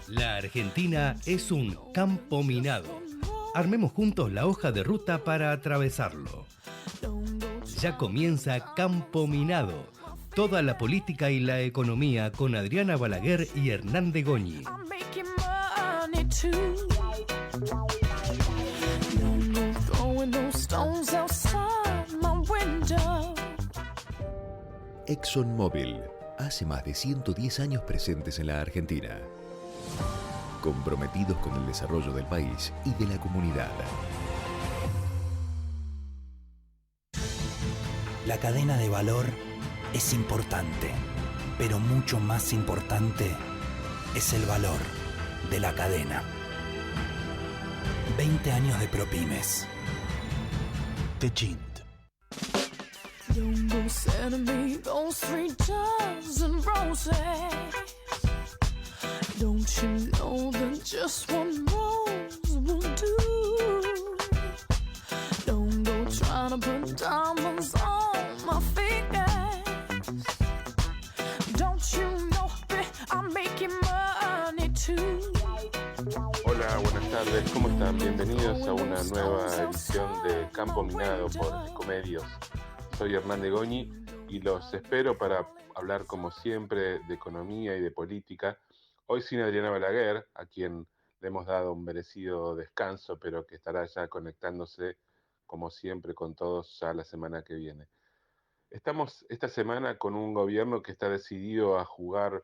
La Argentina es un campo minado. Armemos juntos la hoja de ruta para atravesarlo. Ya comienza Campo Minado. Toda la política y la economía con Adriana Balaguer y Hernán de Goñi. ExxonMobil, hace más de 110 años presentes en la Argentina. Comprometidos con el desarrollo del país y de la comunidad. La cadena de valor es importante, pero mucho más importante es el valor de la cadena. 20 años de ProPymes. Techint. Don't you know that just one rose will do? Don't go trying to put diamonds on my fingers. Don't you know that I'm making money too? Hola, buenas tardes, ¿cómo están? Bienvenidos a una nueva edición de Campo Minado por Ecomedios. Soy Hernán de Goñi y los espero para hablar como siempre de economía y de política. Hoy sin Adriana Balaguer, a quien le hemos dado un merecido descanso, pero que estará ya conectándose como siempre con todos ya la semana que viene. Estamos esta semana con un gobierno que está decidido a jugar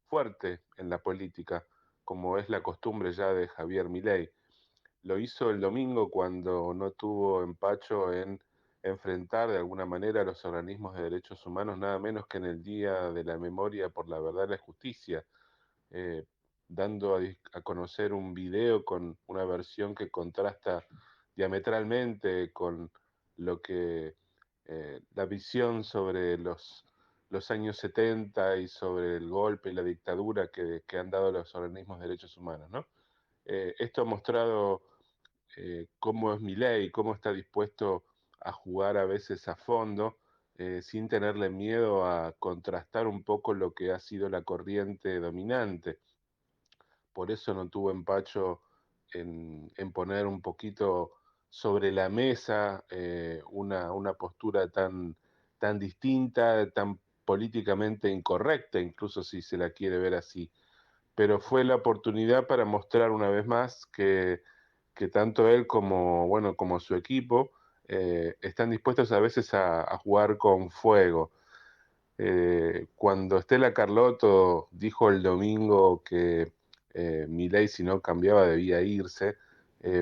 fuerte en la política, como es la costumbre ya de Javier Milei. Lo hizo el domingo cuando no tuvo empacho en enfrentar de alguna manera a los organismos de derechos humanos, nada menos que en el Día de la Memoria por la Verdad y la Justicia, dando a conocer un video con una versión que contrasta diametralmente con lo que la visión sobre los años 70 y sobre el golpe y la dictadura que han dado los organismos de derechos humanos, ¿no? Esto ha mostrado cómo es Milei, cómo está dispuesto a jugar a veces a fondo, sin tenerle miedo a contrastar un poco lo que ha sido la corriente dominante. Por eso no tuvo empacho en poner un poquito sobre la mesa una postura tan distinta, tan políticamente incorrecta, incluso si se la quiere ver así. Pero fue la oportunidad para mostrar una vez más que tanto él como su equipo están dispuestos a veces a jugar con fuego. Cuando Estela Carlotto dijo el domingo que Milei, si no cambiaba, debía irse,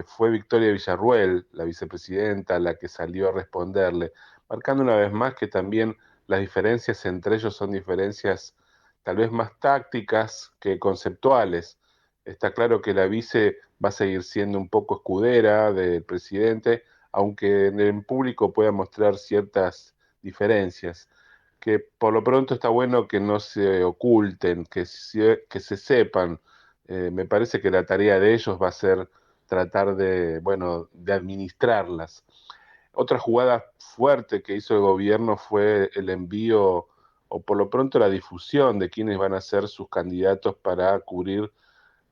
fue Victoria Villarruel, la vicepresidenta, la que salió a responderle, marcando una vez más que también las diferencias entre ellos son diferencias tal vez más tácticas que conceptuales. Está claro que la vice va a seguir siendo un poco escudera del presidente, aunque en público pueda mostrar ciertas diferencias, que por lo pronto está bueno que no se oculten, que se sepan. Me parece que la tarea de ellos va a ser tratar de administrarlas. Otra jugada fuerte que hizo el gobierno fue el envío, o por lo pronto la difusión de quiénes van a ser sus candidatos para cubrir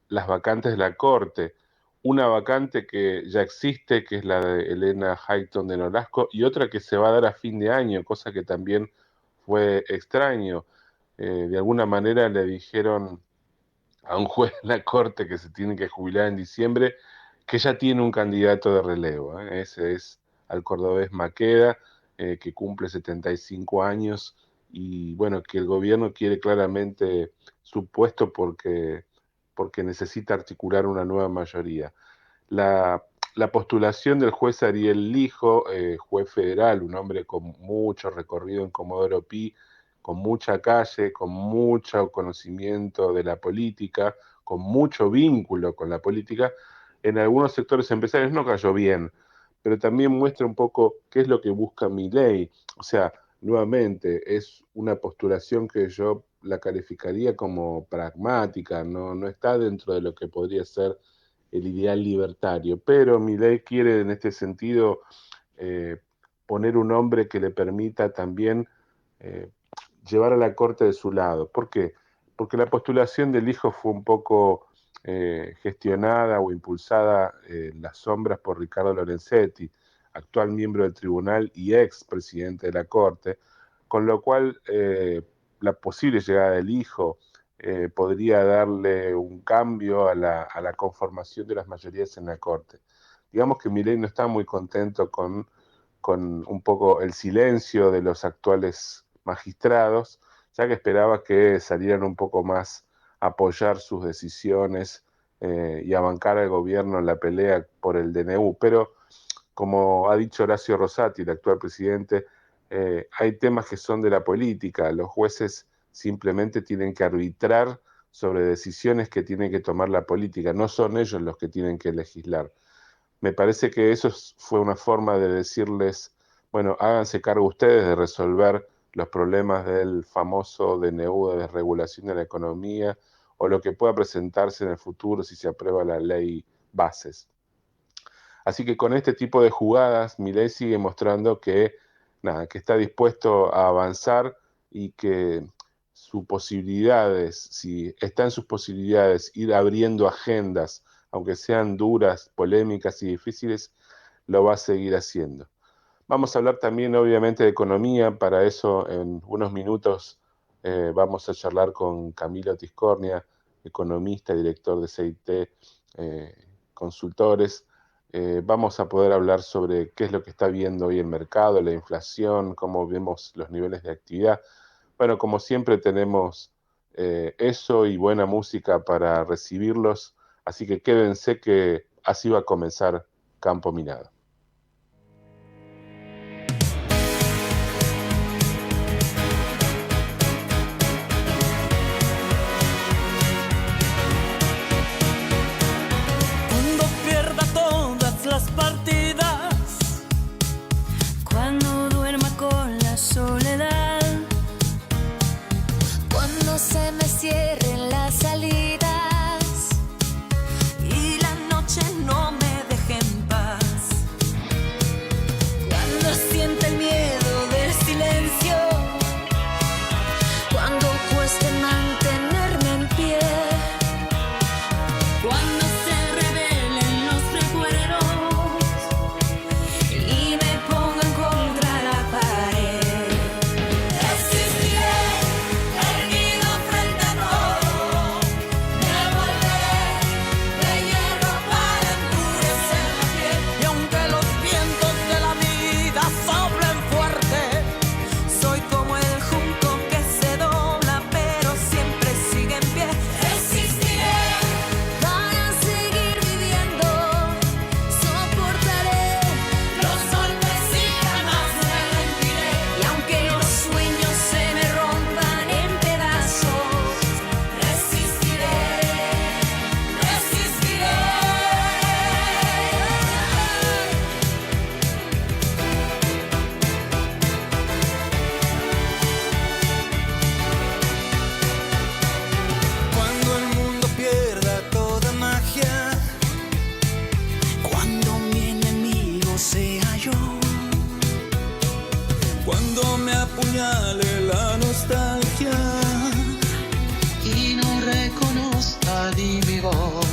las vacantes de la Corte. Una vacante que ya existe, que es la de Elena Highton de Nolasco, y otra que se va a dar a fin de año, cosa que también fue extraño. De alguna manera le dijeron a un juez de la Corte que se tiene que jubilar en diciembre que ya tiene un candidato de relevo. Ese es al cordobés Maqueda, que cumple 75 años y bueno, que el gobierno quiere claramente su puesto porque necesita articular una nueva mayoría. La postulación del juez Ariel Lijo, juez federal, un hombre con mucho recorrido en Comodoro Pi, con mucha calle, con mucho conocimiento de la política, con mucho vínculo con la política, en algunos sectores empresarios no cayó bien, pero también muestra un poco qué es lo que busca Milei. O sea, nuevamente, es una postulación que yo la calificaría como pragmática, no está dentro de lo que podría ser el ideal libertario, pero Milei quiere en este sentido poner un hombre que le permita también llevar a la corte de su lado. ¿Por qué? Porque la postulación del hijo fue un poco gestionada o impulsada en las sombras por Ricardo Lorenzetti, actual miembro del tribunal y ex presidente de la corte, con lo cual la posible llegada del hijo podría darle un cambio a la conformación de las mayorías en la corte. Digamos que Milei no está muy contento con un poco el silencio de los actuales magistrados, ya que esperaba que salieran un poco más a apoyar sus decisiones y a bancar al gobierno en la pelea por el DNU. Pero, como ha dicho Horacio Rosati, el actual presidente, hay temas que son de la política. Los jueces simplemente tienen que arbitrar sobre decisiones que tiene que tomar la política, no son ellos los que tienen que legislar. Me parece que eso fue una forma de decirles, bueno, háganse cargo ustedes de resolver los problemas del famoso DNU de desregulación de la economía o lo que pueda presentarse en el futuro si se aprueba la ley Bases. Así que con este tipo de jugadas, Milei sigue mostrando que está dispuesto a avanzar y que si está en sus posibilidades ir abriendo agendas, aunque sean duras, polémicas y difíciles, lo va a seguir haciendo. Vamos a hablar también, obviamente, de economía. Para eso, en unos minutos, vamos a charlar con Camilo Tiscornia, economista, director de CIT Consultores. Vamos a poder hablar sobre qué es lo que está viendo hoy el mercado, la inflación, cómo vemos los niveles de actividad. Bueno, como siempre tenemos eso y buena música para recibirlos, así que quédense que así va a comenzar Campo Minado. Cuando pierda todas las partidas, cuando duerma con la soledad, cuando se me cierren las salidas y la noche no me deje en paz, cuando sienta el miedo del silencio, cuando cueste mantenerme en pie, cuando se revelen los recuerdos y me pongan contra la pared, resistiré, erguido frente a todo, me volveré de hierro para endurecer la piel. Y aunque los vientos de la vida soplen fuerte, soy como el junco que se dobla pero siempre sigue en pie. Resistiré para seguir viviendo, soportaré los golpes y jamás me rendiré. Y aunque los sueños se me rompan en pedazos, resistiré, resistiré. Cuando el mundo pierda toda magia, Cuando mi enemigo sea yo, cuando me apuñale la nostalgia y no reconozca ni mi voz,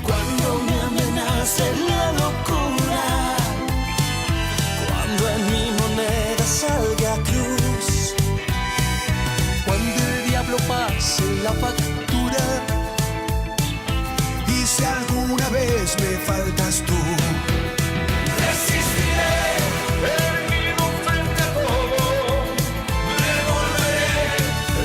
cuando me amenace la locura, cuando en mi moneda salga cruz, cuando el diablo pase la factura y si alguna vez me faltas tú, resistiré, erguido frente a todo, me volveré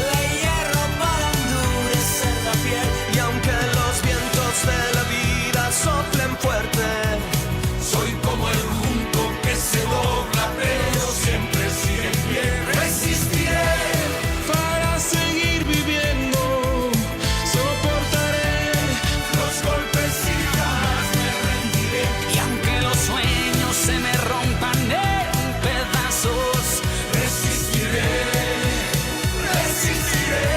de hierro para endurecer la piel. Y aunque los vientos de la vida soplen fuerte, soy como el junco que se dobla pero siempre sigue en pie. Resistiré para seguir viviendo, soportaré los golpes y jamás me rendiré. Y aunque los sueños se me rompan en pedazos, Resistiré, resistiré.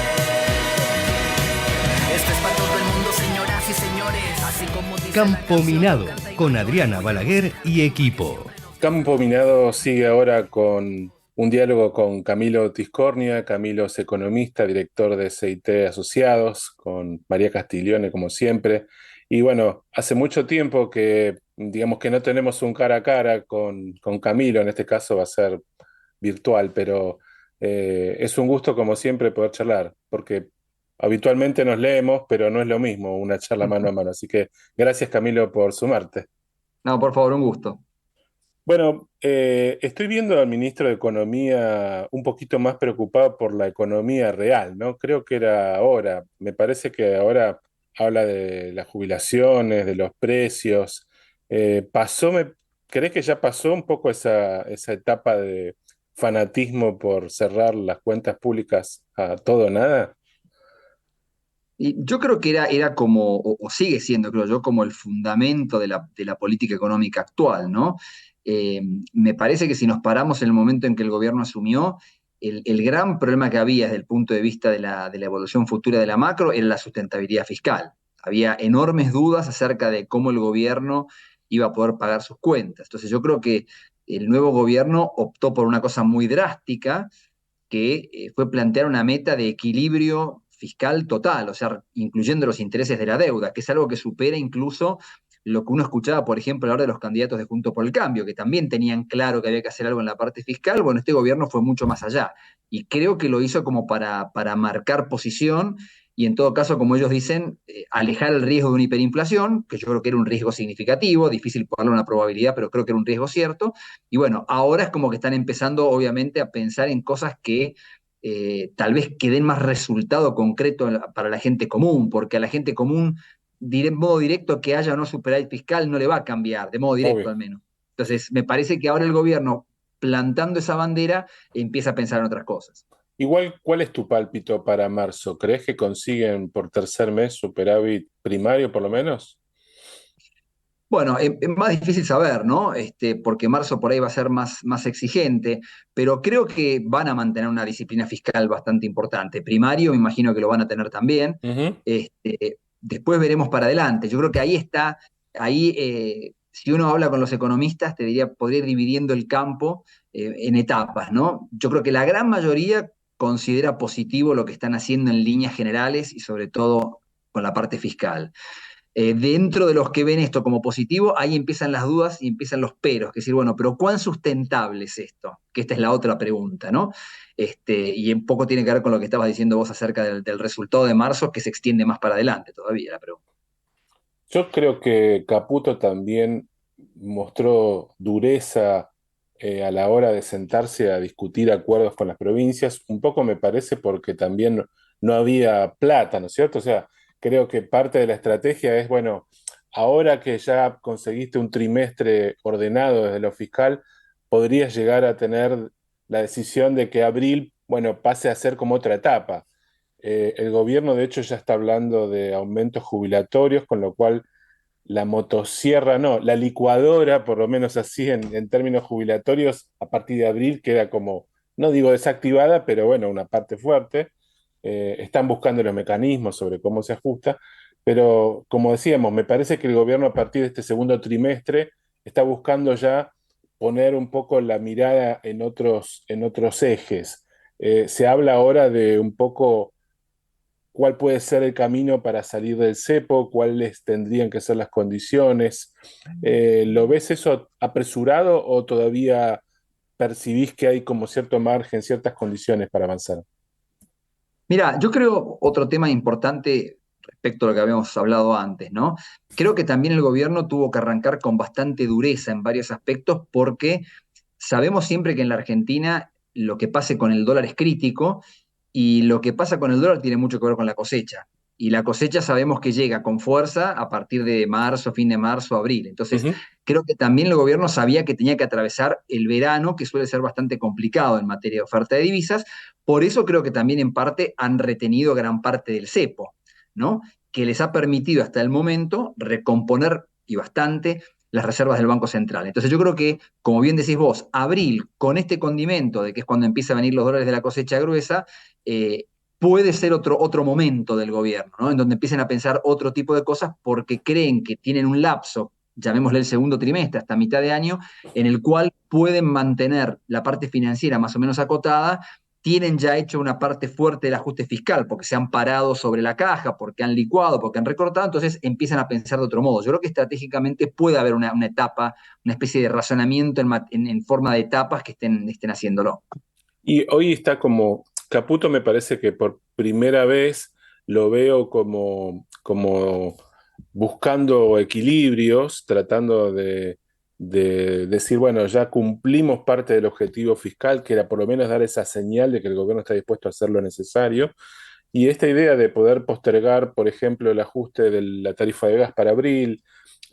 esto es para todo el mundo, señoras y señores, así como dice la Campo canción, Minado, canta y con canta. Adriana Balaguer y equipo. Campo Minado sigue ahora con un diálogo con Camilo Tiscornia. Camilo es economista, director de CIT Asociados, con María Castiglione, como siempre. Y bueno, hace mucho tiempo que, digamos que no tenemos un cara a cara con Camilo, en este caso va a ser virtual, pero es un gusto, como siempre, poder charlar, porque habitualmente nos leemos, pero no es lo mismo una charla mano a mano. Así que gracias, Camilo, por sumarte. No, por favor, un gusto. Bueno, estoy viendo al ministro de Economía un poquito más preocupado por la economía real, ¿no? Creo que era ahora. Me parece que ahora habla de las jubilaciones, de los precios. ¿Crees que ya pasó un poco esa etapa de fanatismo por cerrar las cuentas públicas a todo o nada? Y yo creo que era como, o sigue siendo, creo yo, como el fundamento de la política económica actual, ¿no? Eh, Me parece que si nos paramos en el momento en que el gobierno asumió, el gran problema que había desde el punto de vista de la evolución futura de la macro era la sustentabilidad fiscal. Había enormes dudas acerca de cómo el gobierno iba a poder pagar sus cuentas. Entonces yo creo que el nuevo gobierno optó por una cosa muy drástica, que fue plantear una meta de equilibrio fiscal total, o sea, incluyendo los intereses de la deuda, que es algo que supera incluso lo que uno escuchaba, por ejemplo, a la hora de los candidatos de Juntos por el Cambio, que también tenían claro que había que hacer algo en la parte fiscal. Bueno, este gobierno fue mucho más allá y creo que lo hizo como para marcar posición y en todo caso, como ellos dicen, alejar el riesgo de una hiperinflación, que yo creo que era un riesgo significativo, difícil ponerle una probabilidad, pero creo que era un riesgo cierto. Y bueno, ahora es como que están empezando obviamente a pensar en cosas que tal vez que den más resultado concreto para la gente común, porque a la gente común, de modo directo, que haya o no superávit fiscal no le va a cambiar, de modo directo Obvio. al menos. Entonces, me parece que ahora el gobierno, plantando esa bandera, empieza a pensar en otras cosas. Igual, ¿cuál es tu pálpito para marzo? ¿Crees que consiguen por tercer mes superávit primario, por lo menos? Bueno, es más difícil saber, ¿no? Porque marzo por ahí va a ser más exigente, pero creo que van a mantener una disciplina fiscal bastante importante. Primario, me imagino que lo van a tener también. Ujú. Después veremos para adelante. Yo creo que ahí está, si uno habla con los economistas, te diría, podría ir dividiendo el campo en etapas, ¿no? Yo creo que la gran mayoría considera positivo lo que están haciendo en líneas generales y sobre todo con la parte fiscal. Dentro de los que ven esto como positivo, ahí empiezan las dudas y empiezan los peros, que es decir, bueno, pero ¿cuán sustentable es esto? Que esta es la otra pregunta, ¿no? Y un poco tiene que ver con lo que estabas diciendo vos acerca del resultado de marzo, que se extiende más para adelante todavía la pregunta. Yo creo que Caputo también mostró dureza a la hora de sentarse a discutir acuerdos con las provincias. Un poco me parece porque también no había plata, ¿no es cierto? O sea, creo que parte de la estrategia es, bueno, ahora que ya conseguiste un trimestre ordenado desde lo fiscal, podrías llegar a tener la decisión de que abril, bueno, pase a ser como otra etapa. El gobierno, de hecho, ya está hablando de aumentos jubilatorios, con lo cual la motosierra, no, la licuadora, por lo menos así en términos jubilatorios, a partir de abril queda como, no digo desactivada, pero bueno, una parte fuerte. Están buscando los mecanismos sobre cómo se ajusta, pero como decíamos, me parece que el gobierno a partir de este segundo trimestre está buscando ya poner un poco la mirada en otros ejes. Se habla ahora de un poco cuál puede ser el camino para salir del cepo, cuáles tendrían que ser las condiciones. ¿Lo ves eso apresurado o todavía percibís que hay como cierto margen, ciertas condiciones para avanzar? Mira, yo creo otro tema importante respecto a lo que habíamos hablado antes, ¿no? Creo que también el gobierno tuvo que arrancar con bastante dureza en varios aspectos porque sabemos siempre que en la Argentina lo que pase con el dólar es crítico y lo que pasa con el dólar tiene mucho que ver con la cosecha. Y la cosecha sabemos que llega con fuerza a partir de marzo, fin de marzo, abril. Entonces, Ujú. creo que también el gobierno sabía que tenía que atravesar el verano, que suele ser bastante complicado en materia de oferta de divisas. Por eso creo que también en parte han retenido gran parte del cepo, ¿no? Que les ha permitido hasta el momento recomponer y bastante las reservas del Banco Central. Entonces yo creo que, como bien decís vos, abril, con este condimento de que es cuando empiezan a venir los dólares de la cosecha gruesa, puede ser otro momento del gobierno, ¿no? En donde empiecen a pensar otro tipo de cosas porque creen que tienen un lapso llamémosle el segundo trimestre, hasta mitad de año, en el cual pueden mantener la parte financiera más o menos acotada, tienen ya hecho una parte fuerte del ajuste fiscal, porque se han parado sobre la caja, porque han licuado, porque han recortado, entonces empiezan a pensar de otro modo. Yo creo que estratégicamente puede haber una etapa, una especie de razonamiento en forma de etapas que estén haciéndolo. Y hoy está como, Caputo me parece que por primera vez lo veo como buscando equilibrios, tratando de decir, bueno, ya cumplimos parte del objetivo fiscal, que era por lo menos dar esa señal de que el gobierno está dispuesto a hacer lo necesario. Y esta idea de poder postergar, por ejemplo, el ajuste de la tarifa de gas para abril,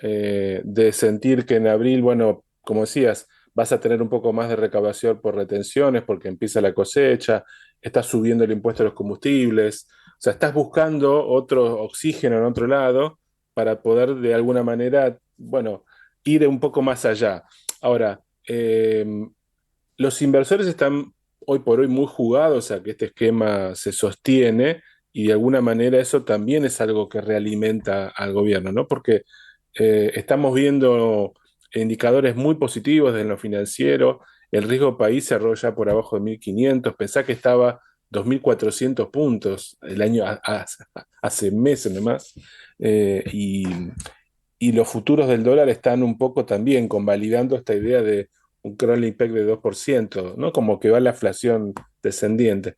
de sentir que en abril, bueno, como decías, vas a tener un poco más de recaudación por retenciones porque empieza la cosecha, estás subiendo el impuesto a los combustibles, o sea, estás buscando otro oxígeno en otro lado para poder de alguna manera, bueno, ir un poco más allá. Ahora, los inversores están hoy por hoy muy jugados a que este esquema se sostiene y de alguna manera eso también es algo que realimenta al gobierno, ¿no? Porque estamos viendo indicadores muy positivos en lo financiero, el riesgo país cerró ya por abajo de 1.500, pensá que estaba 2.400 puntos el año hace meses nomás, y los futuros del dólar están un poco también convalidando esta idea de un crawling peg de 2%, ¿no? Como que va la inflación descendiente.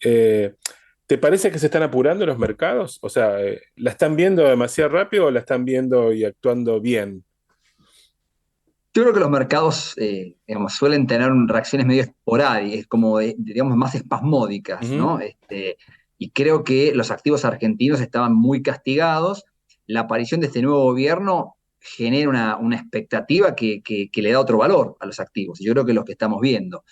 Eh, ¿Te parece que se están apurando los mercados? O sea, ¿la están viendo demasiado rápido o la están viendo y actuando bien? Yo creo que los mercados, digamos, suelen tener reacciones medio esporádicas, como, digamos, más espasmódicas, Ujú. ¿no? Y creo que los activos argentinos estaban muy castigados. La aparición de este nuevo gobierno genera una expectativa que le da otro valor a los activos. Y yo creo que es lo que estamos viendo.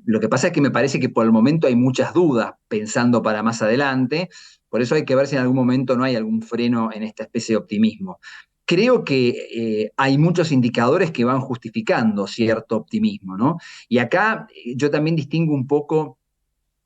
Lo que pasa es que me parece que por el momento hay muchas dudas pensando para más adelante, por eso hay que ver si en algún momento no hay algún freno en esta especie de optimismo. Creo que hay muchos indicadores que van justificando cierto optimismo, ¿no? Y acá yo también distingo un poco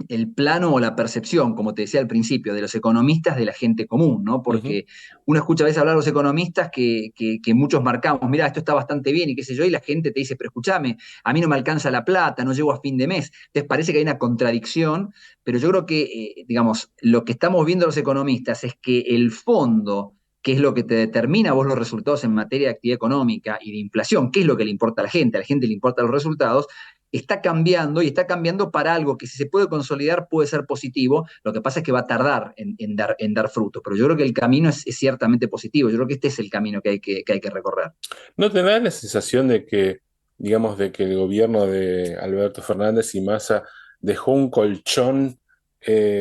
el plano o la percepción, como te decía al principio, de los economistas de la gente común, ¿no? Ujú. Porque uno escucha a veces hablar a los economistas que muchos marcamos, mira, esto está bastante bien y qué sé yo, y la gente te dice, pero escúchame, a mí no me alcanza la plata, no llego a fin de mes. Entonces parece que hay una contradicción, pero yo creo que, digamos, lo que estamos viendo los economistas es que el fondo, que es lo que te determina vos los resultados en materia de actividad económica y de inflación, qué es lo que le importa a la gente le importan los resultados, está cambiando y está cambiando para algo que si se puede consolidar puede ser positivo, lo que pasa es que va a tardar en dar frutos, pero yo creo que el camino es ciertamente positivo, yo creo que este es el camino que hay que recorrer. ¿No te da la sensación de que, digamos, de que el gobierno de Alberto Fernández y Massa dejó un colchón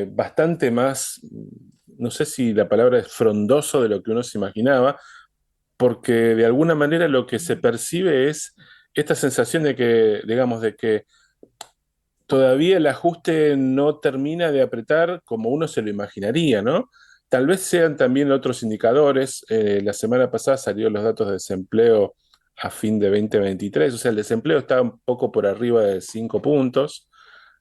bastante más, no sé si la palabra es frondoso de lo que uno se imaginaba, porque de alguna manera lo que se percibe es esta sensación de que, digamos, de que todavía el ajuste no termina de apretar como uno se lo imaginaría, ¿no? Tal vez sean también otros indicadores. La semana pasada salieron los datos de desempleo a fin de 2023, o sea, el desempleo está un poco por arriba de 5 puntos,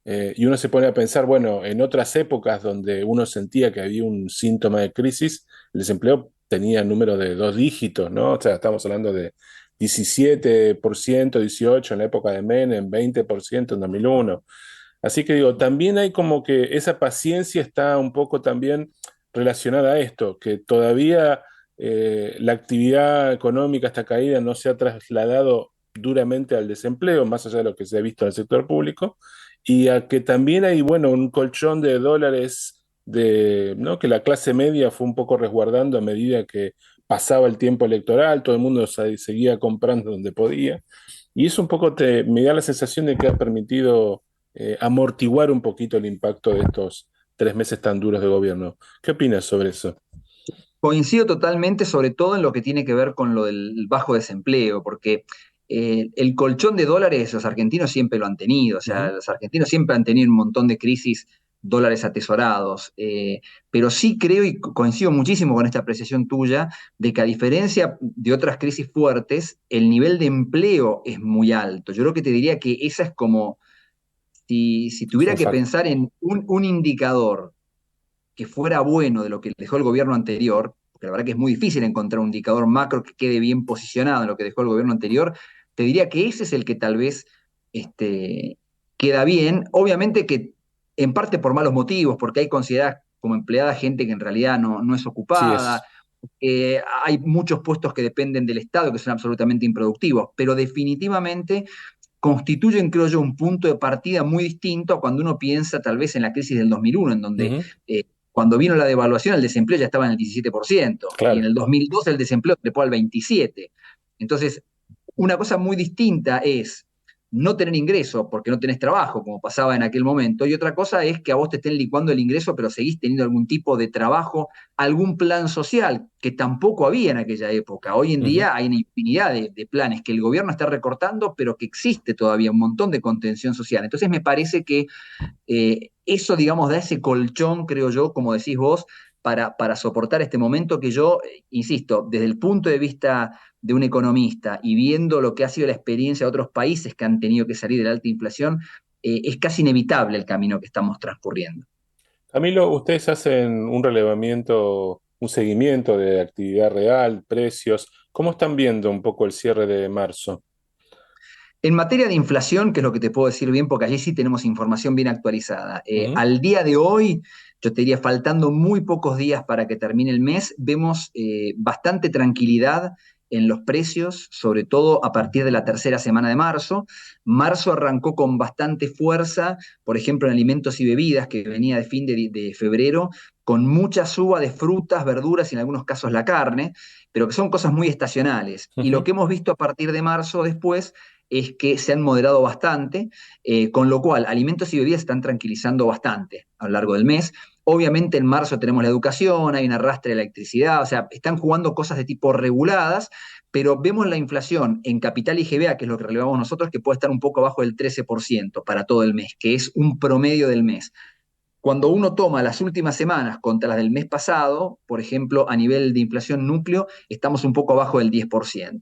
y uno se pone a pensar, bueno, en otras épocas donde uno sentía que había un síntoma de crisis, el desempleo tenía números de 2 dígitos, ¿no? O sea, estamos hablando de 17%, 18% en la época de Menem, 20% en 2001. Así que digo, también hay como que esa paciencia está un poco también relacionada a esto, que todavía la actividad económica, esta caída, no se ha trasladado duramente al desempleo, más allá de lo que se ha visto en el sector público, y a que también hay, bueno, un colchón de dólares ¿no? Que la clase media fue un poco resguardando a medida que pasaba el tiempo electoral, todo el mundo seguía comprando donde podía, y eso un poco me da la sensación de que ha permitido amortiguar un poquito el impacto de estos 3 meses tan duros de gobierno. ¿Qué opinas sobre eso? Coincido totalmente, sobre todo en lo que tiene que ver con lo del bajo desempleo, porque el colchón de dólares los argentinos siempre lo han tenido, o sea, Ujú. los argentinos siempre han tenido un montón de crisis, dólares atesorados, pero sí creo y coincido muchísimo con esta apreciación tuya de que a diferencia de otras crisis fuertes, el nivel de empleo es muy alto. Yo creo que te diría que esa es como, si Es tuviera un que fact. pensar en un indicador que fuera bueno de lo que dejó el gobierno anterior, que la verdad que es muy difícil encontrar un indicador macro que quede bien posicionado en lo que dejó el gobierno anterior, te diría que ese es el que tal vez queda bien. Obviamente que en parte por malos motivos, porque hay consideradas como empleada gente que en realidad no es Sí ocupada. es. Hay muchos puestos que dependen del Estado que son absolutamente improductivos, pero definitivamente constituyen, creo yo, un punto de partida muy distinto a cuando uno piensa tal vez en la crisis del 2001, en donde Ujú, cuando vino la devaluación el desempleo ya estaba en el 17%, y en claro. el 2002 el desempleo trepó al 27%. Entonces, una cosa muy distinta es no tener ingreso porque no tenés trabajo, como pasaba en aquel momento, y otra cosa es que a vos te estén licuando el ingreso, pero seguís teniendo algún tipo de trabajo, algún plan social, que tampoco había en aquella época. Hoy en Ujú. día hay una infinidad de planes que el gobierno está recortando, pero que existe todavía un montón de contención social. Entonces me parece que eso, digamos, da ese colchón, creo yo, como decís vos, para soportar este momento que yo, insisto, desde el punto de vista de un economista y viendo lo que ha sido la experiencia de otros países que han tenido que salir de la alta inflación, es casi inevitable el camino que estamos transcurriendo. Camilo, ustedes hacen un relevamiento, un seguimiento de actividad real, precios. ¿Cómo están viendo un poco el cierre de marzo? En materia de inflación, que es lo que te puedo decir bien, porque allí sí tenemos información bien actualizada. Ujú, Al día de hoy, yo te diría, faltando muy pocos días para que termine el mes, vemos bastante tranquilidad en los precios, sobre todo a partir de la tercera semana de marzo. Marzo arrancó con bastante fuerza, por ejemplo, en alimentos y bebidas, que venía de fin de febrero, con mucha suba de frutas, verduras y en algunos casos la carne, pero que son cosas muy estacionales. Y lo ujú. que hemos visto a partir de marzo después es que se han moderado bastante, con lo cual alimentos y bebidas están tranquilizando bastante a lo largo del mes. Obviamente en marzo tenemos la educación, hay un arrastre de electricidad, o sea, están jugando cosas de tipo reguladas, pero vemos la inflación en capital y GBA, que es lo que relevamos nosotros, que puede estar un poco abajo del 13% para todo el mes, que es un promedio del mes. Cuando uno toma las últimas semanas contra las del mes pasado, por ejemplo, a nivel de inflación núcleo, estamos un poco abajo del 10%.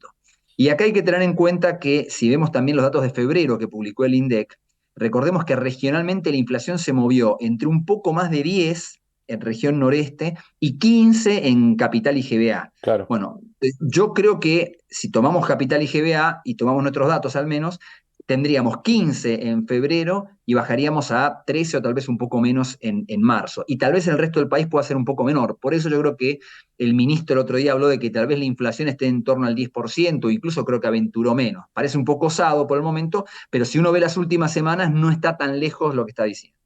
Y acá hay que tener en cuenta que si vemos también los datos de febrero que publicó el INDEC, recordemos que regionalmente la inflación se movió entre un poco más de 10 en región noreste y 15 en capital y GBA. Claro. Bueno, yo creo que si tomamos capital y GBA y tomamos nuestros datos al menos, tendríamos 15 en febrero y bajaríamos a 13 o tal vez un poco menos en marzo. Y tal vez el resto del país pueda ser un poco menor. Por eso yo creo que el ministro el otro día habló de que tal vez la inflación esté en torno al 10%, incluso creo que aventuró menos. Parece un poco osado por el momento, pero si uno ve las últimas semanas no está tan lejos lo que está diciendo.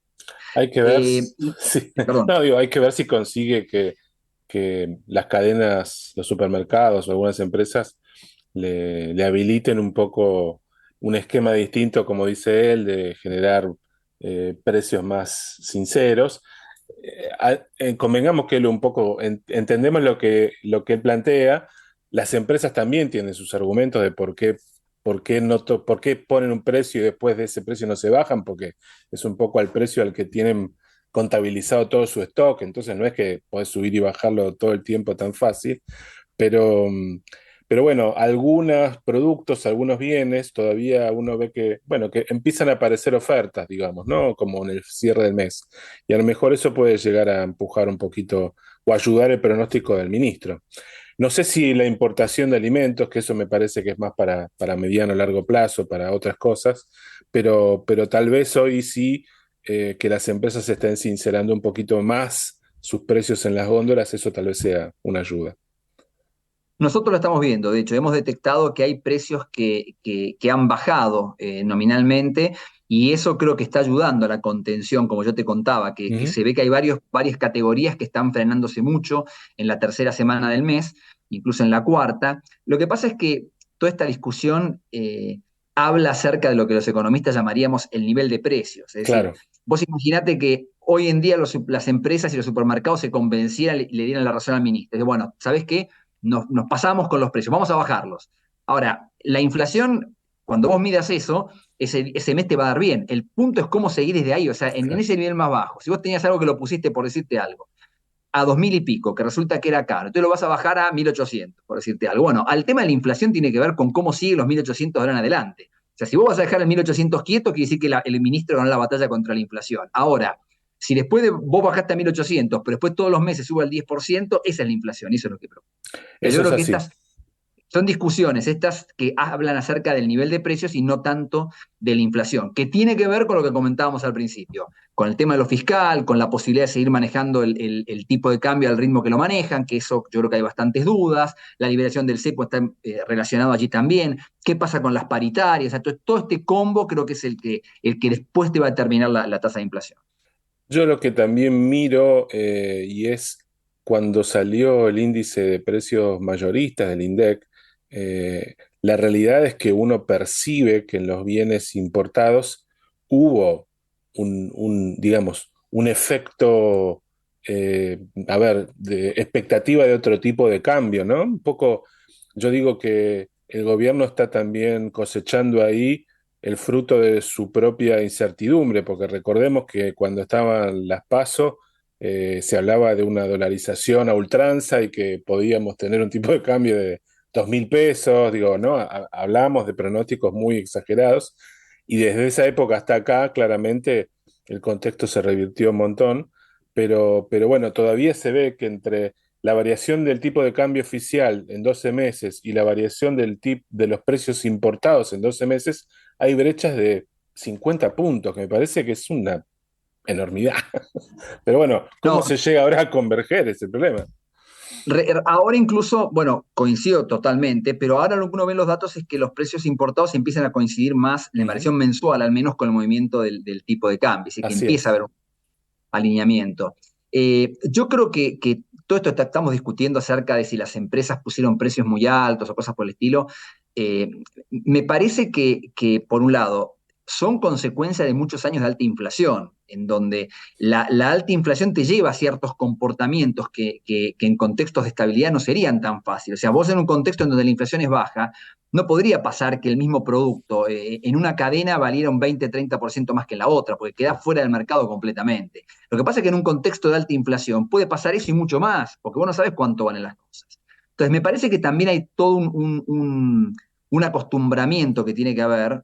Hay que ver, sí. Perdón. No, digo, hay que ver si consigue que las cadenas, los supermercados o algunas empresas le habiliten un poco un esquema distinto, como dice él, de generar precios más sinceros. Convengamos que él un poco entendemos lo que él plantea. Las empresas también tienen sus argumentos de por qué no por qué ponen un precio y después de ese precio no se bajan, porque es un poco al precio al que tienen contabilizado todo su stock, entonces no es que podés subir y bajarlo todo el tiempo tan fácil, pero, pero bueno, algunos productos, algunos bienes, todavía uno ve que, bueno, que empiezan a aparecer ofertas, digamos, ¿no? Como en el cierre del mes. Y a lo mejor eso puede llegar a empujar un poquito o ayudar el pronóstico del ministro. No sé si la importación de alimentos, que eso me parece que es más para mediano o largo plazo, para otras cosas, pero tal vez hoy sí que las empresas estén sincerando un poquito más sus precios en las góndolas, eso tal vez sea una ayuda. Nosotros lo estamos viendo, de hecho, hemos detectado que hay precios que han bajado nominalmente y eso creo que está ayudando a la contención, como yo te contaba, que Ujú. se ve que hay varias categorías que están frenándose mucho en la tercera semana del mes, incluso en la cuarta. Lo que pasa es que toda esta discusión habla acerca de lo que los economistas llamaríamos el nivel de precios. Es decir, Claro, vos imaginate que hoy en día las empresas y los supermercados se convencieran y le dieran la razón al ministro. Es bueno, ¿sabés qué? Nos pasamos con los precios, vamos a bajarlos. Ahora, la inflación, cuando vos midas eso, ese mes te va a dar bien. El punto es cómo seguir desde ahí, o sea, en claro. ese nivel más bajo. Si vos tenías algo que lo pusiste, por decirte algo, a 2000 y pico, que resulta que era caro, entonces lo vas a bajar a 1800, por decirte algo. Bueno, al tema de la inflación tiene que ver con cómo siguen los 1800 de ahora en adelante. O sea, si vos vas a dejar el 1800 quieto, quiere decir que el ministro ganó la batalla contra la inflación. Ahora, Si después vos bajaste a 1.800, pero después todos los meses sube al 10%, esa es la inflación, y eso es lo que preocupa. Pero Eso yo es creo que así. estas son discusiones, estas que hablan acerca del nivel de precios y no tanto de la inflación, que tiene que ver con lo que comentábamos al principio, con el tema de lo fiscal, con la posibilidad de seguir manejando el tipo de cambio al ritmo que lo manejan, que eso yo creo que hay bastantes dudas, la liberación del cepo está relacionado allí también, qué pasa con las paritarias, entonces todo este combo creo que es el que después te va a determinar la tasa de inflación. Yo lo que también miro, y es cuando salió el índice de precios mayoristas del INDEC, la realidad es que uno percibe que en los bienes importados hubo digamos, un efecto, a ver, de expectativa de otro tipo de cambio, ¿no? Un poco, yo digo que el gobierno está también cosechando ahí el fruto de su propia incertidumbre, porque recordemos que cuando estaban las PASO, se hablaba de una dolarización a ultranza y que podíamos tener un tipo de cambio de 2.000 pesos, digo, ¿no? Hablamos de pronósticos muy exagerados y desde esa época hasta acá, claramente el contexto se revirtió un montón, pero bueno, todavía se ve que entre la variación del tipo de cambio oficial en 12 meses y la variación de los precios importados en 12 meses, hay brechas de 50 puntos, que me parece que es una enormidad. Pero bueno, ¿cómo No, se llega ahora a converger ese problema? Ahora incluso, bueno, coincido totalmente, pero ahora lo que uno ve en los datos es que los precios importados empiezan a coincidir más en la Ujú. variación mensual, al menos con el movimiento del tipo de cambio, así que Así empieza a es. haber un alineamiento. Yo creo que todo esto estamos discutiendo acerca de si las empresas pusieron precios muy altos o cosas por el estilo. Eh, Me parece que, por un lado, son consecuencia de muchos años de alta inflación, en donde la alta inflación te lleva a ciertos comportamientos que en contextos de estabilidad no serían tan fáciles. O sea, vos en un contexto en donde la inflación es baja, no podría pasar que el mismo producto en una cadena valiera un 20-30% más que en la otra, porque queda fuera del mercado completamente. Lo que pasa es que en un contexto de alta inflación puede pasar eso y mucho más, porque vos no sabes cuánto valen las cosas. Entonces, me parece que también hay todo un acostumbramiento que tiene que haber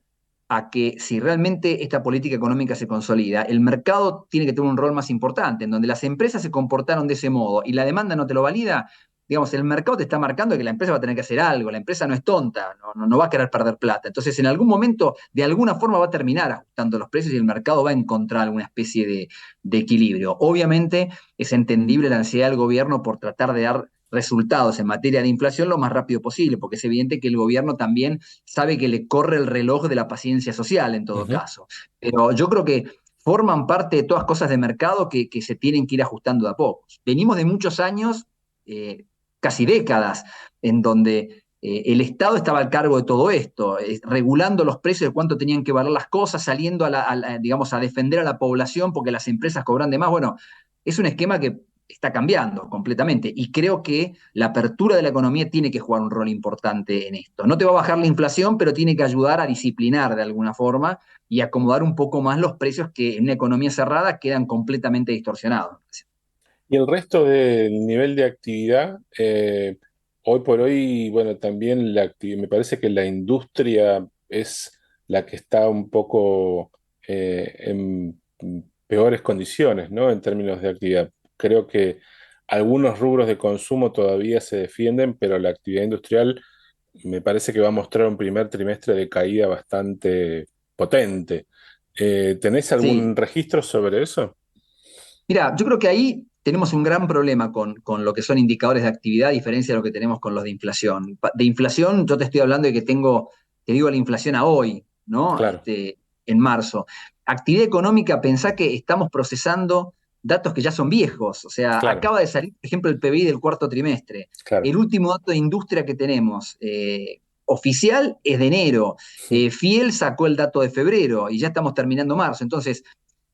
a que si realmente esta política económica se consolida, el mercado tiene que tener un rol más importante, en donde las empresas se comportaron de ese modo y la demanda no te lo valida, digamos, el mercado te está marcando que la empresa va a tener que hacer algo, la empresa no es tonta, no va a querer perder plata. Entonces, en algún momento, de alguna forma va a terminar ajustando los precios y el mercado va a encontrar alguna especie de equilibrio. Obviamente, es entendible la ansiedad del gobierno por tratar de dar resultados en materia de inflación lo más rápido posible, porque es evidente que el gobierno también sabe que le corre el reloj de la paciencia social en todo Ujú. caso. Pero yo creo que forman parte de todas cosas de mercado que se tienen que ir ajustando de a poco. Venimos de muchos años, casi décadas, en donde el Estado estaba al cargo de todo esto, regulando los precios de cuánto tenían que valer las cosas, saliendo digamos, a defender a la población porque las empresas cobran de más. Bueno, es un esquema que está cambiando completamente y creo que la apertura de la economía tiene que jugar un rol importante en esto. No te va a bajar la inflación, pero tiene que ayudar a disciplinar de alguna forma y acomodar un poco más los precios que en una economía cerrada quedan completamente distorsionados. Y el resto del nivel de actividad, hoy por hoy, bueno, también me parece que la industria es la que está un poco en peores condiciones, ¿no? En términos de actividad. Creo que algunos rubros de consumo todavía se defienden, pero la actividad industrial me parece que va a mostrar un primer trimestre de caída bastante potente. ¿Tenés Sí, algún registro sobre eso? mira, yo creo que ahí tenemos un gran problema con lo que son indicadores de actividad, a diferencia de lo que tenemos con los de inflación. De inflación, yo te estoy hablando de que te digo la inflación a hoy, ¿no? Claro, En marzo. Actividad económica, pensá que estamos procesando datos que ya son viejos. O sea, claro, acaba de salir, por ejemplo, el PBI del cuarto trimestre. claro. El último dato de industria que tenemos oficial es de enero. Fiel sacó el dato de febrero y ya estamos terminando marzo. Entonces,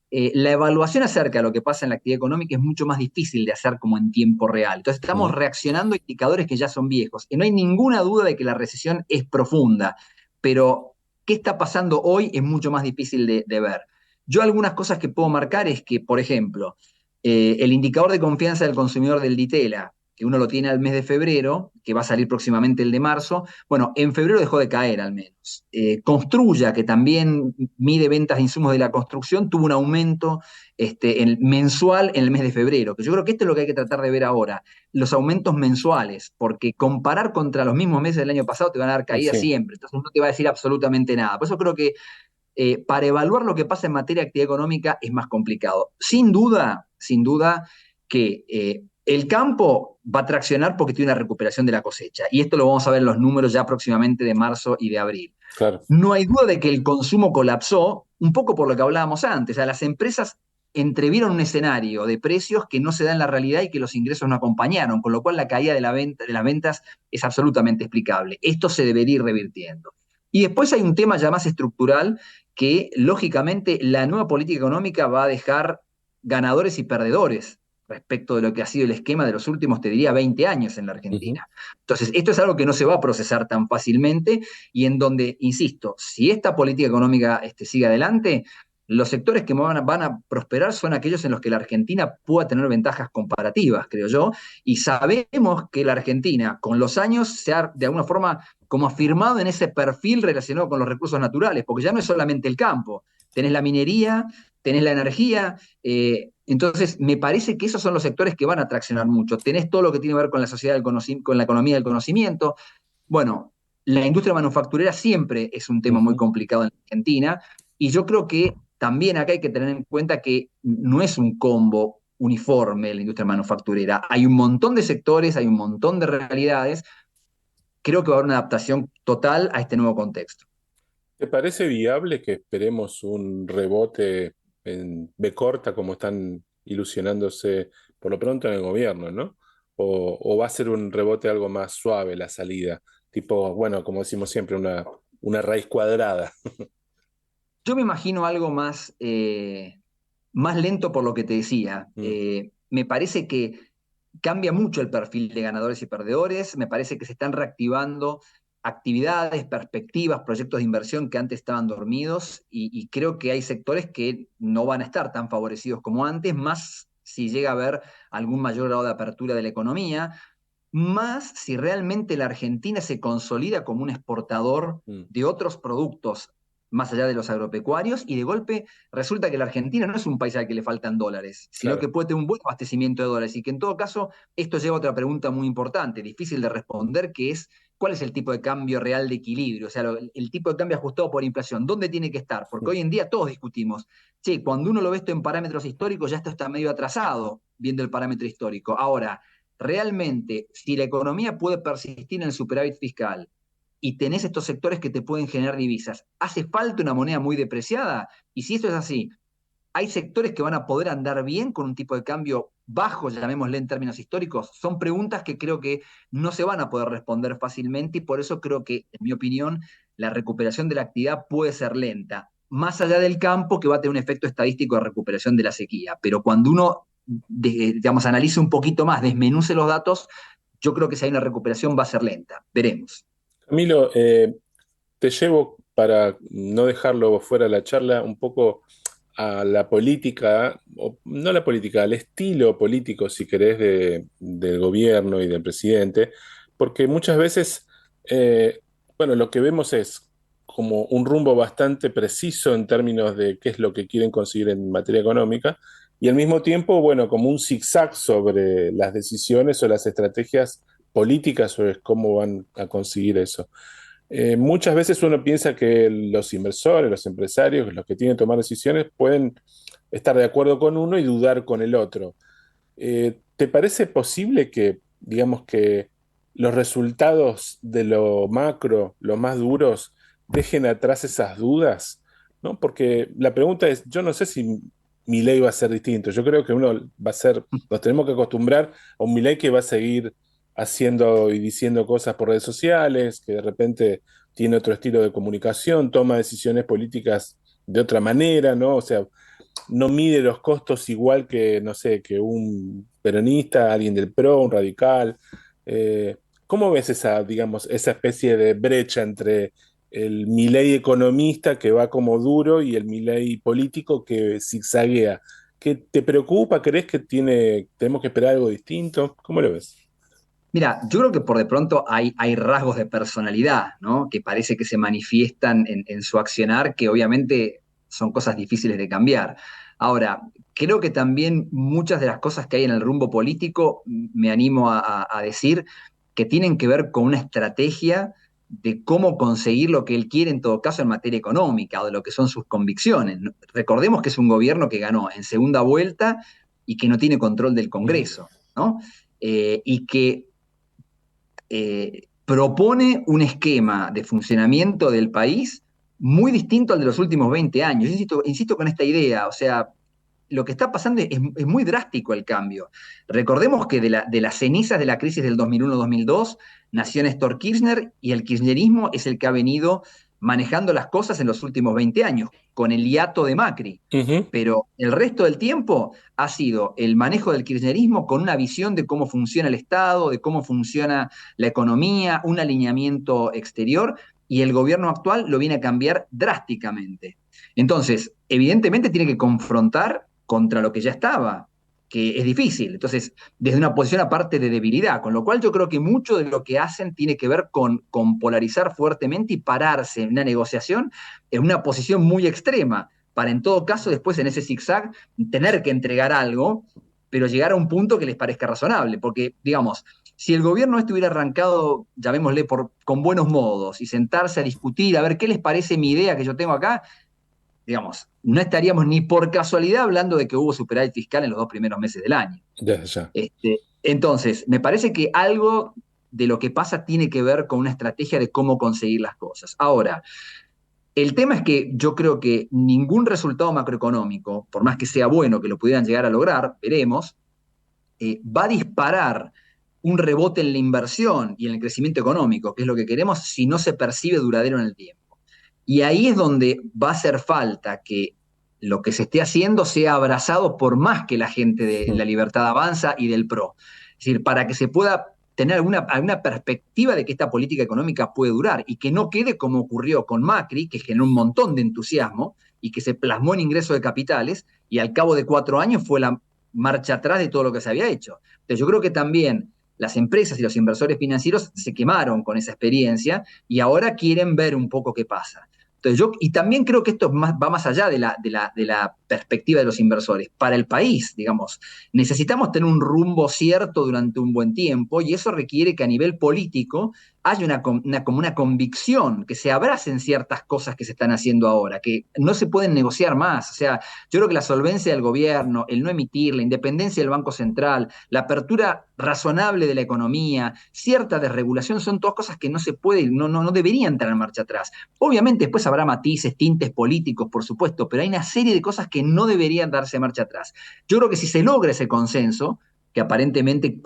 la evaluación acerca de lo que pasa en la actividad económica es mucho más difícil de hacer como en tiempo real. Entonces estamos Ujú. reaccionando a indicadores que ya son viejos. Y no hay ninguna duda de que la recesión es profunda, pero qué está pasando hoy es mucho más difícil de ver. Yo algunas cosas que puedo marcar es que, por ejemplo, el indicador de confianza del consumidor del Ditela, que uno lo tiene al mes de febrero, que va a salir próximamente el de marzo, bueno, en febrero dejó de caer al menos. Construya, que también mide ventas de insumos de la construcción, tuvo un aumento mensual en el mes de febrero, que yo creo que esto es lo que hay que tratar de ver ahora, los aumentos mensuales, porque comparar contra los mismos meses del año pasado te van a dar caídas Sí. siempre, entonces no te va a decir absolutamente nada. Por eso creo que para evaluar lo que pasa en materia de actividad económica es más complicado. Sin duda que el campo va a traccionar porque tiene una recuperación de la cosecha. Y esto lo vamos a ver en los números ya próximamente de marzo y de abril. Claro. No hay duda de que el consumo colapsó, un poco por lo que hablábamos antes. O sea, las empresas entrevieron un escenario de precios que no se da en la realidad y que los ingresos no acompañaron, con lo cual la caída de las ventas es absolutamente explicable. Esto se debería ir revirtiendo. Y después hay un tema ya más estructural que, lógicamente, la nueva política económica va a dejar ganadores y perdedores respecto de lo que ha sido el esquema de los últimos, te diría, 20 años en la Ujú. Argentina. Entonces, esto es algo que no se va a procesar tan fácilmente y en donde, insisto, si esta política económica sigue adelante, los sectores que van a prosperar son aquellos en los que la Argentina pueda tener ventajas comparativas, creo yo, y sabemos que la Argentina, con los años, se ha de alguna forma como afirmado en ese perfil relacionado con los recursos naturales, porque ya no es solamente el campo, tenés la minería, tenés la energía, entonces me parece que esos son los sectores que van a traccionar mucho. Tenés todo lo que tiene que ver con la sociedad del con la economía del conocimiento. Bueno, la industria manufacturera siempre es un tema muy Ujú. complicado en Argentina, y yo creo que también acá hay que tener en cuenta que no es un combo uniforme la industria manufacturera. Hay un montón de sectores, hay un montón de realidades. Creo que va a haber una adaptación total a este nuevo contexto. ¿Te parece viable que esperemos un rebote en B corta como están ilusionándose por lo pronto en el gobierno, ¿no? O va a ser un rebote algo más suave la salida? Tipo, bueno, como decimos siempre, una raíz cuadrada. Yo me imagino algo más lento por lo que te decía. Mm, Me parece que cambia mucho el perfil de ganadores y perdedores. Me parece que se están reactivando actividades, perspectivas, proyectos de inversión que antes estaban dormidos y creo que hay sectores que no van a estar tan favorecidos como antes, más si llega a haber algún mayor grado de apertura de la economía, más si realmente la Argentina se consolida como un exportador mm, de otros productos más allá de los agropecuarios, y de golpe resulta que la Argentina no es un país al que le faltan dólares, sino que claro. puede tener un buen abastecimiento de dólares, y que en todo caso esto lleva a otra pregunta muy importante, difícil de responder, que es ¿cuál es el tipo de cambio real de equilibrio? O sea, el tipo de cambio ajustado por inflación, ¿dónde tiene que estar? Porque Mm. hoy en día todos discutimos, che, cuando uno lo ve esto en parámetros históricos, ya esto está medio atrasado, viendo el parámetro histórico. Ahora, realmente, si la economía puede persistir en el superávit fiscal y tenés estos sectores que te pueden generar divisas, ¿hace falta una moneda muy depreciada? Y si esto es así, ¿hay sectores que van a poder andar bien con un tipo de cambio bajo, llamémosle en términos históricos? Son preguntas que creo que no se van a poder responder fácilmente, y por eso creo que, en mi opinión, la recuperación de la actividad puede ser lenta, más allá del campo, que va a tener un efecto estadístico de recuperación de la sequía. Pero cuando uno, digamos, analice un poquito más, desmenuce los datos, yo creo que si hay una recuperación va a ser lenta. Veremos. Camilo, te llevo para no dejarlo fuera de la charla un poco a la política, o no la política, al estilo político, si querés, del gobierno y del presidente, porque muchas veces, bueno, lo que vemos es como un rumbo bastante preciso en términos de qué es lo que quieren conseguir en materia económica, y al mismo tiempo, bueno, como un zigzag sobre las decisiones o las estrategias políticas sobre cómo van a conseguir eso. Muchas veces uno piensa que los inversores, los empresarios, los que tienen que tomar decisiones, pueden estar de acuerdo con uno y dudar con el otro. ¿Te parece posible que, digamos, que los resultados de lo macro, los más duros, dejen atrás esas dudas? ¿No? Porque la pregunta es, yo no sé si mi ley va a ser distinto. Yo creo que uno va a ser, nos tenemos que acostumbrar a un Milei que va a seguir haciendo y diciendo cosas por redes sociales, que de repente tiene otro estilo de comunicación, toma decisiones políticas de otra manera, ¿no? O sea, no mide los costos igual que, no sé, que un peronista, alguien del PRO, un radical. ¿Cómo ves esa, digamos, esa especie de brecha entre el Milei economista que va como duro y el Milei político que zigzaguea? ¿Qué te preocupa? ¿Crees que tenemos que esperar algo distinto? ¿Cómo lo ves? Mira, yo creo que por de pronto hay rasgos de personalidad, ¿no? Que parece que se manifiestan en su accionar, que obviamente son cosas difíciles de cambiar. Ahora, creo que también muchas de las cosas que hay en el rumbo político, me animo a decir, que tienen que ver con una estrategia de cómo conseguir lo que él quiere, en todo caso, en materia económica, o de lo que son sus convicciones. Recordemos que es un gobierno que ganó en segunda vuelta y que no tiene control del Congreso, ¿no? Y que propone un esquema de funcionamiento del país muy distinto al de los últimos 20 años. Yo insisto con esta idea, o sea, lo que está pasando es muy drástico el cambio. Recordemos que de las cenizas de la crisis del 2001-2002 nació Néstor Kirchner, y el kirchnerismo es el que ha venido manejando las cosas en los últimos 20 años, con el hiato de Macri. Pero el resto del tiempo ha sido el manejo del kirchnerismo con una visión de cómo funciona el Estado, de cómo funciona la economía, un alineamiento exterior, y el gobierno actual lo viene a cambiar drásticamente. Entonces, evidentemente tiene que confrontar contra lo que ya estaba, que es difícil. Entonces, desde una posición aparte de debilidad, con lo cual yo creo que mucho de lo que hacen tiene que ver con polarizar fuertemente y pararse en una negociación en una posición muy extrema, para en todo caso después en ese zigzag tener que entregar algo, pero llegar a un punto que les parezca razonable, porque, digamos, si el gobierno estuviera arrancado, llamémosle, con buenos modos, y sentarse a discutir, a ver qué les parece mi idea que yo tengo acá, digamos, no estaríamos ni por casualidad hablando de que hubo superávit fiscal en los 2 primeros meses del año. Desde ya. Entonces, me parece que algo de lo que pasa tiene que ver con una estrategia de cómo conseguir las cosas. Ahora, el tema es que yo creo que ningún resultado macroeconómico, por más que sea bueno que lo pudieran llegar a lograr, veremos, va a disparar un rebote en la inversión y en el crecimiento económico, que es lo que queremos, si no se percibe duradero en el tiempo. Y ahí es donde va a hacer falta que lo que se esté haciendo sea abrazado por más que la gente de La Libertad Avanza y del PRO. Es decir, para que se pueda tener alguna perspectiva de que esta política económica puede durar, y que no quede como ocurrió con Macri, que generó un montón de entusiasmo y que se plasmó en ingreso de capitales, y al cabo de 4 años fue la marcha atrás de todo lo que se había hecho. Entonces yo creo que también las empresas y los inversores financieros se quemaron con esa experiencia y ahora quieren ver un poco qué pasa. Entonces y también creo que esto va más allá de la perspectiva de los inversores. Para el país, digamos, necesitamos tener un rumbo cierto durante un buen tiempo, y eso requiere que a nivel político haya como una convicción, que se abracen ciertas cosas que se están haciendo ahora, que no se pueden negociar más. O sea, yo creo que la solvencia del gobierno, el no emitir, la independencia del Banco Central, la apertura razonable de la economía, cierta desregulación, son todas cosas que no se pueden, no deberían entrar en marcha atrás. Obviamente después habrá matices, tintes políticos, por supuesto, pero hay una serie de cosas que no deberían darse marcha atrás. Yo creo que si se logra ese consenso, que aparentemente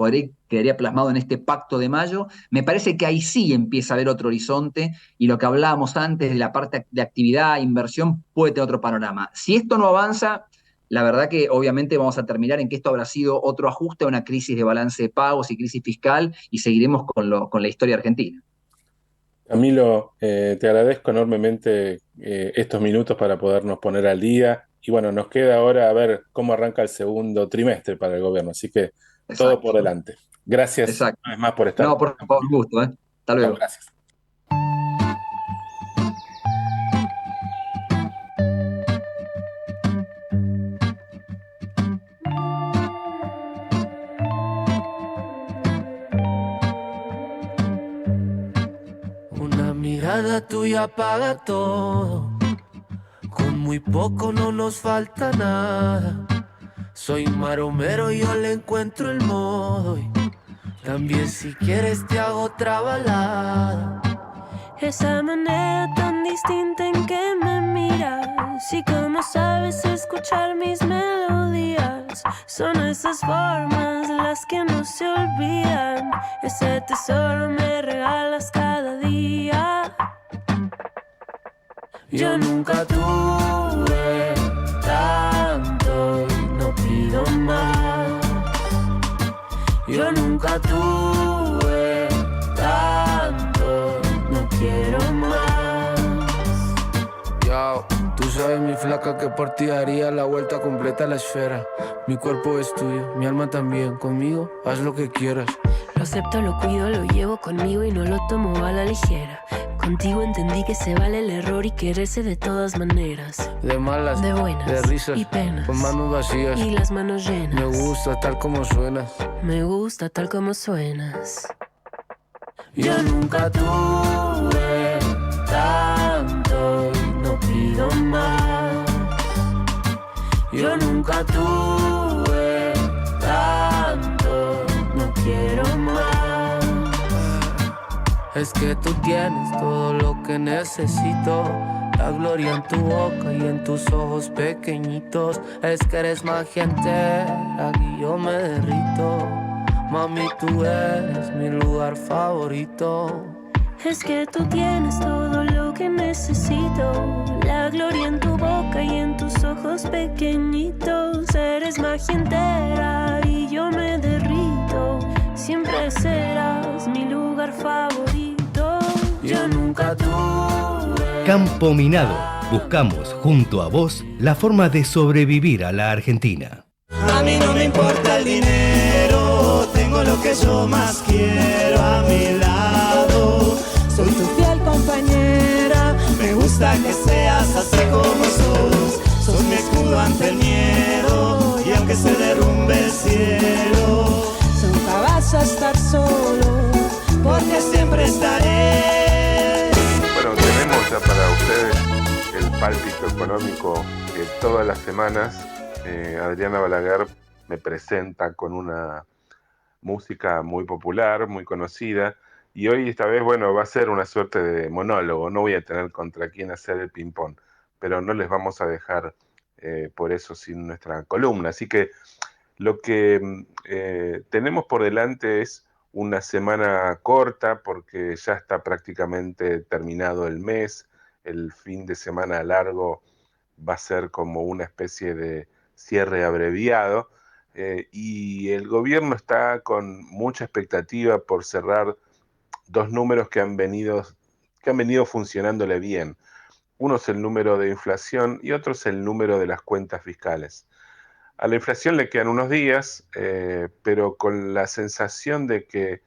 quedaría plasmado en este pacto de mayo, me parece que ahí sí empieza a haber otro horizonte, y lo que hablábamos antes de la parte de actividad, inversión, puede tener otro panorama. Si esto no avanza, la verdad que obviamente vamos a terminar en que esto habrá sido otro ajuste a una crisis de balance de pagos y crisis fiscal, y seguiremos con la historia argentina. Camilo, te agradezco enormemente estos minutos para podernos poner al día. Y bueno, nos queda ahora a ver cómo arranca el segundo trimestre para el gobierno. Así que todo por delante. Gracias una vez más por estar. No, por favor, un gusto. Hasta luego. No, gracias. Una mirada tuya apaga todo. Con muy poco no nos falta nada. Soy maromero y yo le encuentro el modo. Y también si quieres te hago otra balada. Esa manera tan distinta en que me miras, y cómo sabes escuchar mis melodías, son esas formas las que no se olvidan. Ese tesoro me regalas cada día. Yo nunca tuve tanto y no pido más. Yo nunca tuve tanto y no quiero más. Yo, tú sabes mi flaca que por ti haría la vuelta completa a la esfera. Mi cuerpo es tuyo, mi alma también. Conmigo haz lo que quieras. Lo acepto, lo cuido, lo llevo conmigo y no lo tomo a la ligera. Contigo entendí que se vale el error y quererse de todas maneras. De malas, de buenas, de risas y penas, con manos vacías y las manos llenas. Me gusta tal como suenas. Me gusta tal como suenas. Yo nunca tuve tanto y no pido más. Yo nunca tuve tanto, no quiero más. Es que tú tienes todo lo que necesito. La gloria en tu boca y en tus ojos pequeñitos. Es que eres magia entera y yo me derrito. Mami, tú eres mi lugar favorito. Es que tú tienes todo lo que necesito. La gloria en tu boca y en tus ojos pequeñitos. Eres magia entera y yo me derrito. Siempre serás mi lugar favorito. Yo nunca tuve. Campo Minado. Buscamos junto a vos la forma de sobrevivir a la Argentina. A mí no me importa el dinero, tengo lo que yo más quiero a mi lado. Soy tu fiel compañera, me gusta que seas así como sos. Sos mi escudo ante el miedo y aunque se derrumbe el cielo, nunca vas a estar solo, porque siempre estaré. Bueno, tenemos ya para ustedes el pálpito económico que todas las semanas Adriana Balaguer me presenta con una música muy popular, muy conocida, y hoy esta vez, bueno, va a ser una suerte de monólogo, no voy a tener contra quién hacer el ping-pong, pero no les vamos a dejar por eso sin nuestra columna, así que lo que tenemos por delante es una semana corta porque ya está prácticamente terminado el mes, el fin de semana largo va a ser como una especie de cierre abreviado, y el gobierno está con mucha expectativa por cerrar dos números que han venido funcionándole bien. Uno es el número de inflación y otro es el número de las cuentas fiscales. A la inflación le quedan unos días, pero con la sensación de que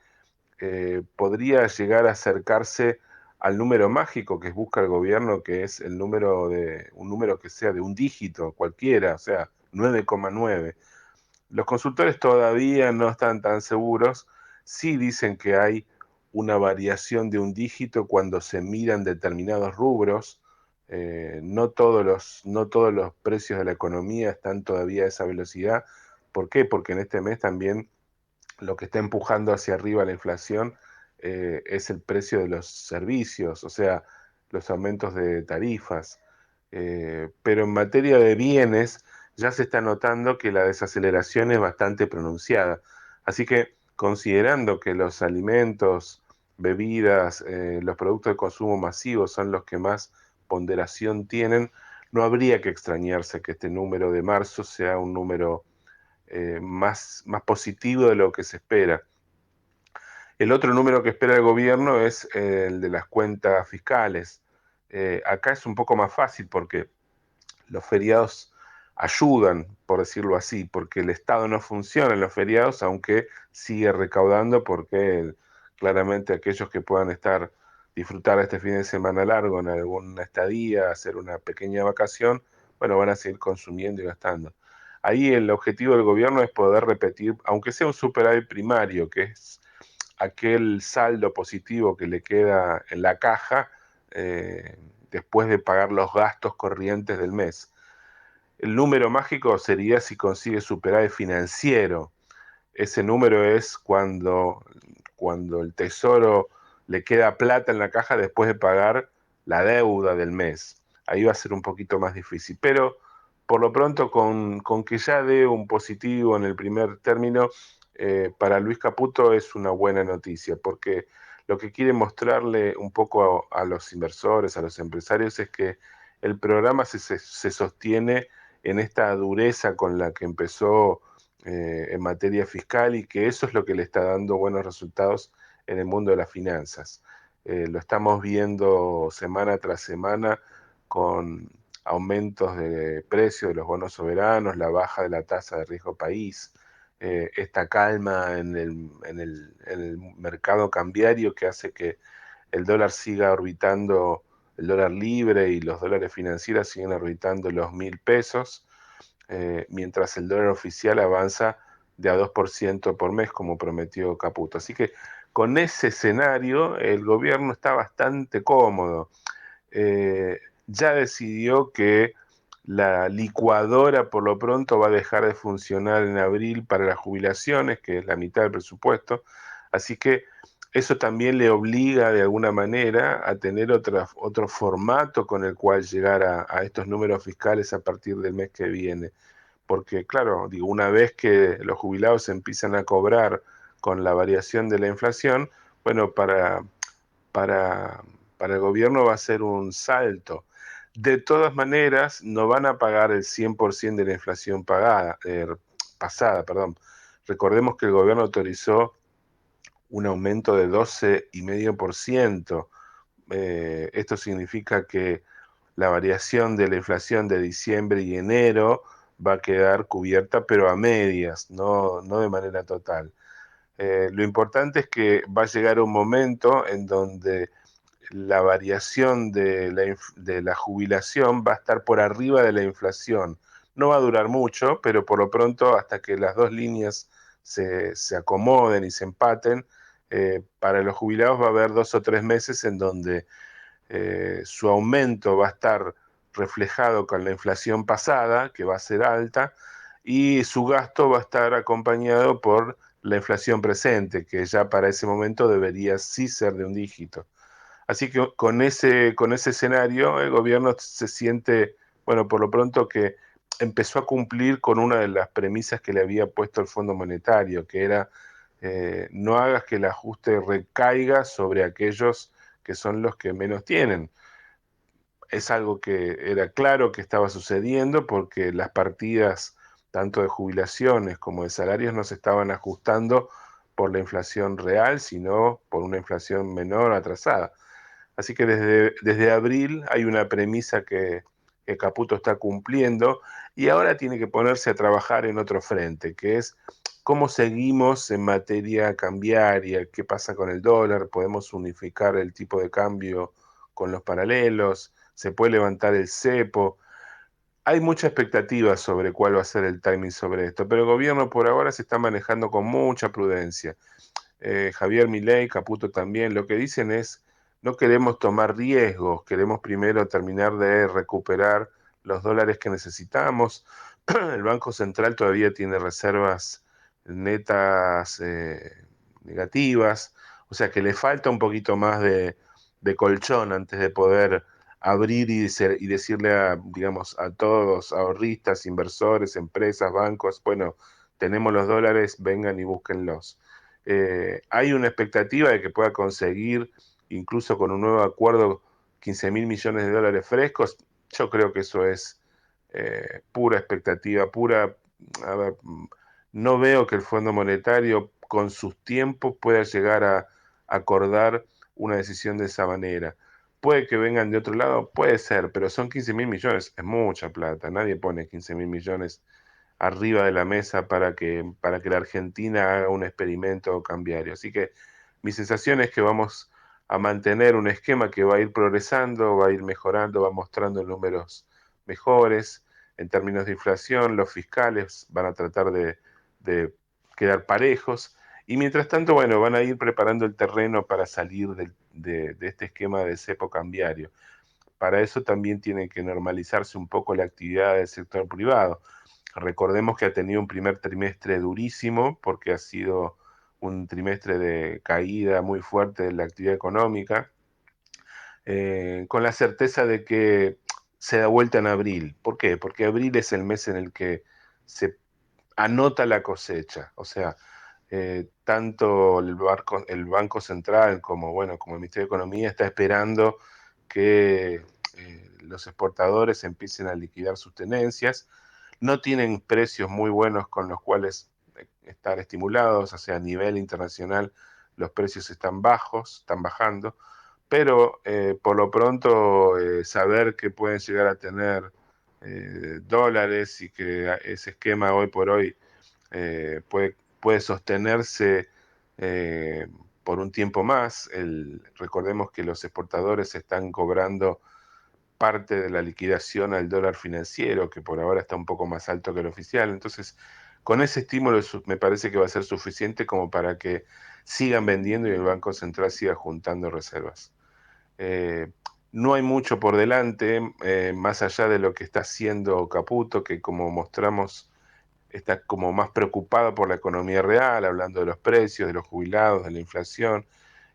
podría llegar a acercarse al número mágico que busca el gobierno, que es un número que sea de un dígito cualquiera, o sea, 9,9. Los consultores todavía no están tan seguros, sí dicen que hay una variación de un dígito cuando se miran determinados rubros. No todos los precios de la economía están todavía a esa velocidad. ¿Por qué? Porque en este mes también lo que está empujando hacia arriba la inflación es el precio de los servicios, o sea, los aumentos de tarifas. Pero en materia de bienes ya se está notando que la desaceleración es bastante pronunciada. Así que, considerando que los alimentos, bebidas, los productos de consumo masivo son los que más ponderación tienen, no habría que extrañarse que este número de marzo sea un número más positivo de lo que se espera. El otro número que espera el gobierno es el de las cuentas fiscales. Acá es un poco más fácil porque los feriados ayudan, por decirlo así, porque el Estado no funciona en los feriados, aunque sigue recaudando porque claramente aquellos que puedan disfrutar este fin de semana largo en alguna estadía, hacer una pequeña vacación, bueno, van a seguir consumiendo y gastando. Ahí el objetivo del gobierno es poder repetir, aunque sea un superávit primario, que es aquel saldo positivo que le queda en la caja después de pagar los gastos corrientes del mes. El número mágico sería si consigue superávit financiero. Ese número es cuando el Tesoro le queda plata en la caja después de pagar la deuda del mes. Ahí va a ser un poquito más difícil, pero por lo pronto con que ya dé un positivo en el primer término, para Luis Caputo es una buena noticia, porque lo que quiere mostrarle un poco a los inversores, a los empresarios, es que el programa se sostiene en esta dureza con la que empezó en materia fiscal, y que eso es lo que le está dando buenos resultados en el mundo de las finanzas. Lo estamos viendo semana tras semana con aumentos de precio de los bonos soberanos, la baja de la tasa de riesgo país, esta calma en el mercado cambiario que hace que el dólar siga orbitando, el dólar libre y los dólares financieros siguen orbitando los 1.000 pesos, mientras el dólar oficial avanza de a 2% por mes, como prometió Caputo. Así que con ese escenario el gobierno está bastante cómodo. Ya decidió que la licuadora por lo pronto va a dejar de funcionar en abril para las jubilaciones, que es la mitad del presupuesto, así que eso también le obliga de alguna manera a tener otro formato con el cual llegar a estos números fiscales a partir del mes que viene. Porque claro, digo, una vez que los jubilados empiezan a cobrar con la variación de la inflación, bueno, para, para el gobierno va a ser un salto. De todas maneras, no van a pagar el 100% de la inflación pasada. Perdón. Recordemos que el gobierno autorizó un aumento de 12,5%. Esto significa que la variación de la inflación de diciembre y enero va a quedar cubierta, pero a medias, no de manera total. Lo importante es que va a llegar un momento en donde la variación de la jubilación va a estar por arriba de la inflación. No va a durar mucho, pero por lo pronto, hasta que las dos líneas se acomoden y se empaten, para los jubilados va a haber 2 o 3 meses en donde su aumento va a estar reflejado con la inflación pasada, que va a ser alta, y su gasto va a estar acompañado por la inflación presente, que ya para ese momento debería sí ser de un dígito. Así que con ese escenario el gobierno se siente, bueno, por lo pronto que empezó a cumplir con una de las premisas que le había puesto el Fondo Monetario, que era no hagas que el ajuste recaiga sobre aquellos que son los que menos tienen. Es algo que era claro que estaba sucediendo porque las partidas tanto de jubilaciones como de salarios no se estaban ajustando por la inflación real, sino por una inflación menor atrasada. Así que desde abril hay una premisa que Caputo está cumpliendo y ahora tiene que ponerse a trabajar en otro frente, que es cómo seguimos en materia cambiaria, qué pasa con el dólar, podemos unificar el tipo de cambio con los paralelos, se puede levantar el cepo. Hay mucha expectativa sobre cuál va a ser el timing sobre esto, pero el gobierno por ahora se está manejando con mucha prudencia. Javier Milei, Caputo también, lo que dicen es, no queremos tomar riesgos, queremos primero terminar de recuperar los dólares que necesitamos. El Banco Central todavía tiene reservas netas negativas, o sea que le falta un poquito más de colchón antes de poder abrir y decirle digamos, a todos, ahorristas, inversores, empresas, bancos, bueno, tenemos los dólares, vengan y búsquenlos. Hay una expectativa de que pueda conseguir, incluso con un nuevo acuerdo, 15.000 millones de dólares frescos. Yo creo que eso es pura expectativa, pura... A ver, no veo que el Fondo Monetario con sus tiempos pueda llegar a acordar una decisión de esa manera. Puede que vengan de otro lado, puede ser, pero son 15.000 millones, es mucha plata. Nadie pone 15.000 millones arriba de la mesa para que la Argentina haga un experimento cambiario. Así que mi sensación es que vamos a mantener un esquema que va a ir progresando, va a ir mejorando, va mostrando números mejores. En términos de inflación, los fiscales van a tratar de quedar parejos. Y mientras tanto, bueno, van a ir preparando el terreno para salir de este esquema de cepo cambiario. Para eso también tiene que normalizarse un poco la actividad del sector privado. Recordemos que ha tenido un primer trimestre durísimo porque ha sido un trimestre de caída muy fuerte de la actividad económica, con la certeza de que se da vuelta en abril. ¿Por qué? Porque abril es el mes en el que se anota la cosecha, o sea, tanto el Banco Central como el Ministerio de Economía está esperando que los exportadores empiecen a liquidar sus tenencias. No tienen precios muy buenos con los cuales estar estimulados, o sea, a nivel internacional los precios están bajos, están bajando, pero por lo pronto saber que pueden llegar a tener dólares y que ese esquema hoy por hoy puede sostenerse por un tiempo más. Recordemos que los exportadores están cobrando parte de la liquidación al dólar financiero, que por ahora está un poco más alto que el oficial. Entonces, con ese estímulo me parece que va a ser suficiente como para que sigan vendiendo y el Banco Central siga juntando reservas. No hay mucho por delante, más allá de lo que está haciendo Caputo, que como mostramos está como más preocupado por la economía real, hablando de los precios, de los jubilados, de la inflación.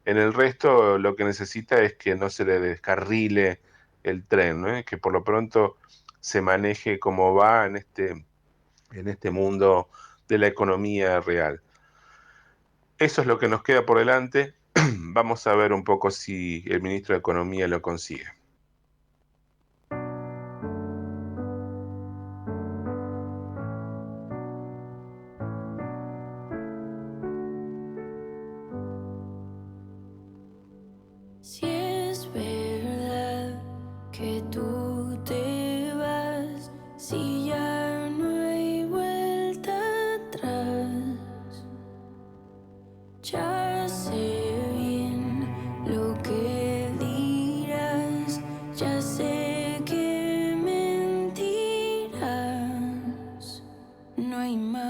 En el resto lo que necesita es que no se le descarrile el tren, ¿no? Que por lo pronto se maneje como va en este mundo de la economía real. Eso es lo que nos queda por delante. Vamos a ver un poco si el ministro de Economía lo consigue. Si es verdad que tú te vas, si ya no hay vuelta atrás, ya sé bien lo que dirás, ya sé que mentirás, no hay más.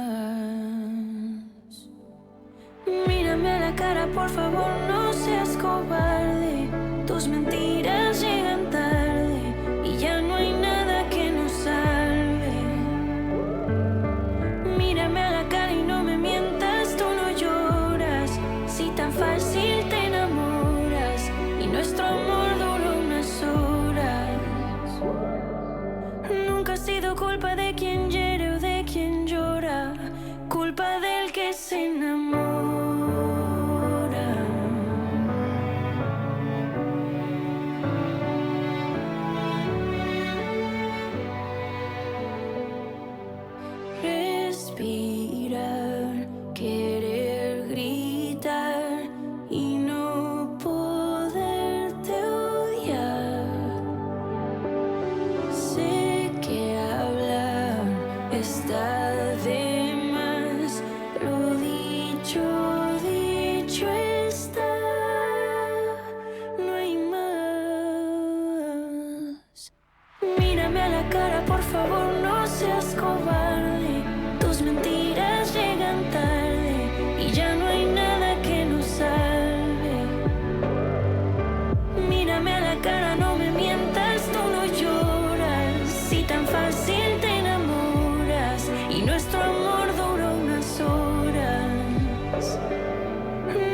Mírame a la cara, por favor, no seas cobarde. Tus mentiras llegan tarde y ya no hay nada que nos salve. Mírame a la cara y no me mientas, tú no lloras. Si tan fácil te enamoras y nuestro amor duró unas horas. Nunca ha sido culpa de quien hiere o de quien llora, culpa del que se enamora. Respirar, querer gritar y no poderte odiar. Sé que hablar está de más, lo dicho, dicho está, no hay más. Mírame a la cara, por favor, no seas cobarde. Tus mentiras llegan tarde y ya no hay nada que nos salve. Mírame a la cara, no me mientas, tú no lloras. Si tan fácil te enamoras y nuestro amor duró unas horas.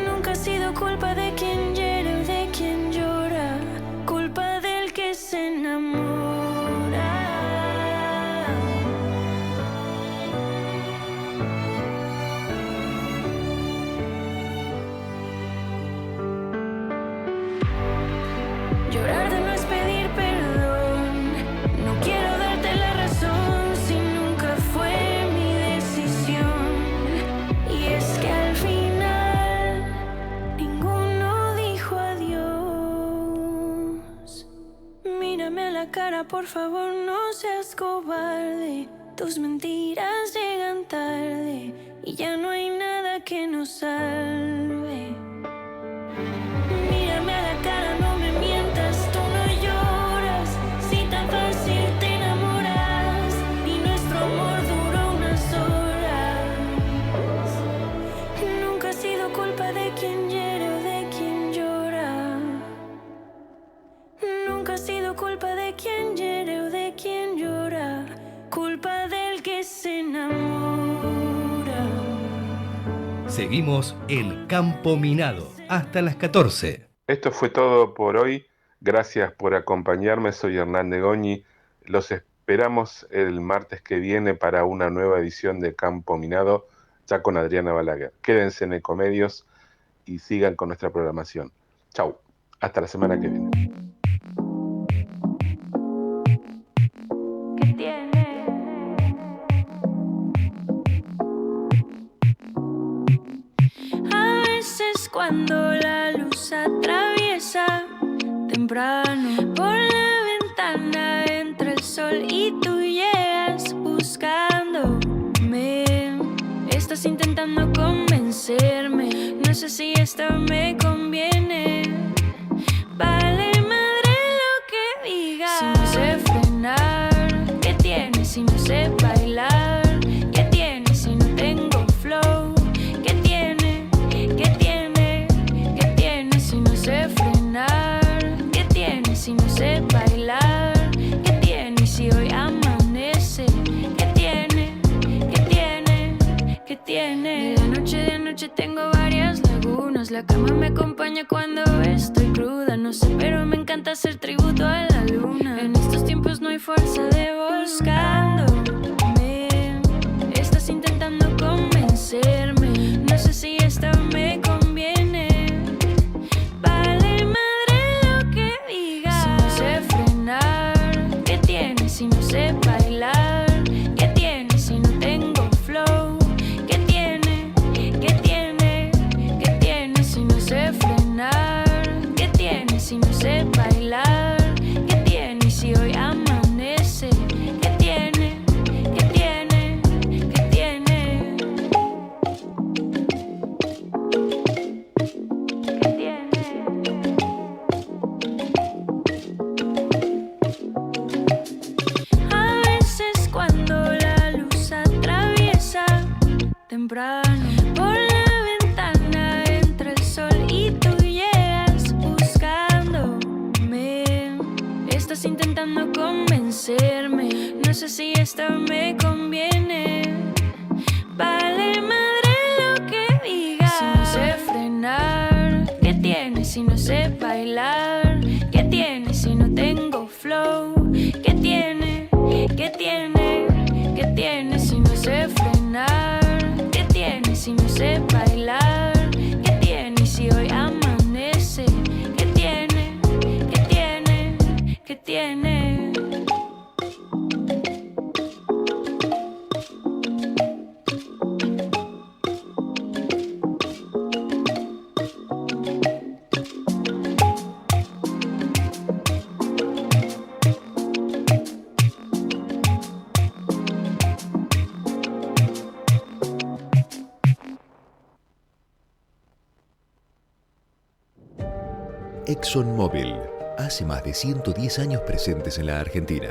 Nunca ha sido culpa de quien hiere o de quien llora, culpa del que se enamora. Llorarte no es pedir perdón, no quiero darte la razón si nunca fue mi decisión. Y es que al final ninguno dijo adiós. Mírame a la cara, por favor, no seas cobarde. Tus mentiras llegan tarde y ya no hay nada que nos salve. Mírame a la cara, no me mientas, tú no lloras. Si tan fácil te enamoras y nuestro amor duró unas horas. Nunca ha sido culpa de quien hiere o de quien llora. Nunca ha sido culpa de quien hiere o de quien llora, culpa del que se enamora. Seguimos en Campo Minado hasta las 14. Esto fue todo por hoy. Gracias por acompañarme. Soy Hernán de Goñi. Los esperamos el martes que viene para una nueva edición de Campo Minado, ya con Adriana Balaguer. Quédense en Ecomedios y sigan con nuestra programación. Chau. Hasta la semana que viene. ¿Qué tiene? A veces cuando la luz atraviesa temprano por la ventana entra el sol y tú llegas buscándome. si esto me conviene. Vale madre lo que diga. Si no sé frenar, ¿qué tiene si no sé bailar? ¿Qué tiene si no tengo flow? ¿Qué tiene? ¿Qué tiene? ¿Qué tiene si no sé frenar? ¿Qué tiene si no sé bailar? ¿Qué tiene si hoy amanece? ¿Qué tiene? ¿Qué tiene? ¿Qué tiene? De noche tengo varias lagunas. La cama me acompaña cuando estoy cruda. No sé, pero me encanta hacer tributo a la luna. En estos tiempos no hay fuerza de buscándome. Estás intentando convencerme. No sé si esto me conviene. Vale madre lo que diga. Si no sé frenar, ¿qué tiene si no sé bailar? ¿Qué tiene si no tengo flow? ¿Qué tiene? ¿Qué tiene? ¿Qué tiene si no sé frenar? ¿Qué tiene si no sé bailar? ¿Qué tiene si hoy amanece? ¿Qué tiene? ¿Qué tiene? ¿Qué tiene? ¿Qué tiene? A veces cuando la luz atraviesa temprano por la ventana entra el sol y tú llegas buscándome. Estás intentando convencerme. No sé si esto me conviene. Vale madre lo que diga. Si no sé frenar, ¿qué tiene si no sé bailar? ¿Qué tiene si no tengo flow? ¿Qué tiene? ¿Qué tiene? ¿Qué tiene si no sé frenar? ¿Qué tiene si no sé bailar? ¿Qué tiene si hoy amanece? ¿Qué tiene? ¿Qué tiene? ¿Qué tiene? ExxonMobil, hace más de 110 años presentes en la Argentina.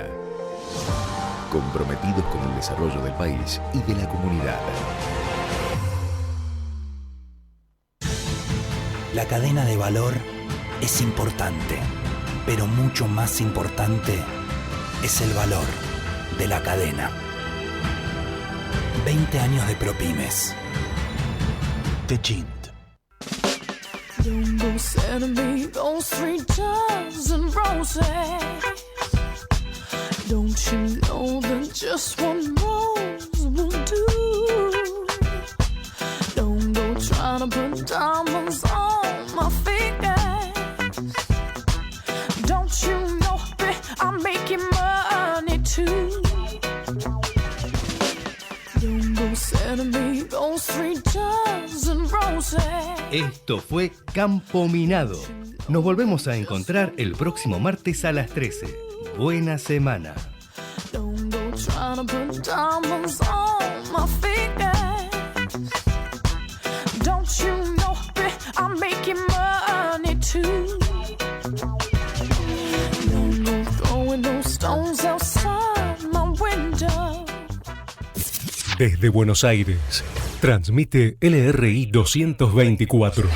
Comprometidos con el desarrollo del país y de la comunidad. La cadena de valor es importante, pero mucho más importante es el valor de la cadena. 20 años de ProPymes. Techint. Don't go send me those 3 dozen roses. Don't you know that just one rose will do? Don't go trying to put diamonds on my fingers. Don't you know that I'm making money too? Don't go send me those 3 dozen roses. Esto fue Campo Minado. Nos volvemos a encontrar el próximo martes a las 13. Buena semana. Don't go trying to put diamonds on my fingers. Don't you know that I'm making money too? Don't go throwing those stones outside my window. Desde Buenos Aires, transmite LRI 224,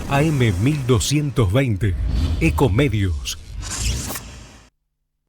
AM 1220, Ecomedios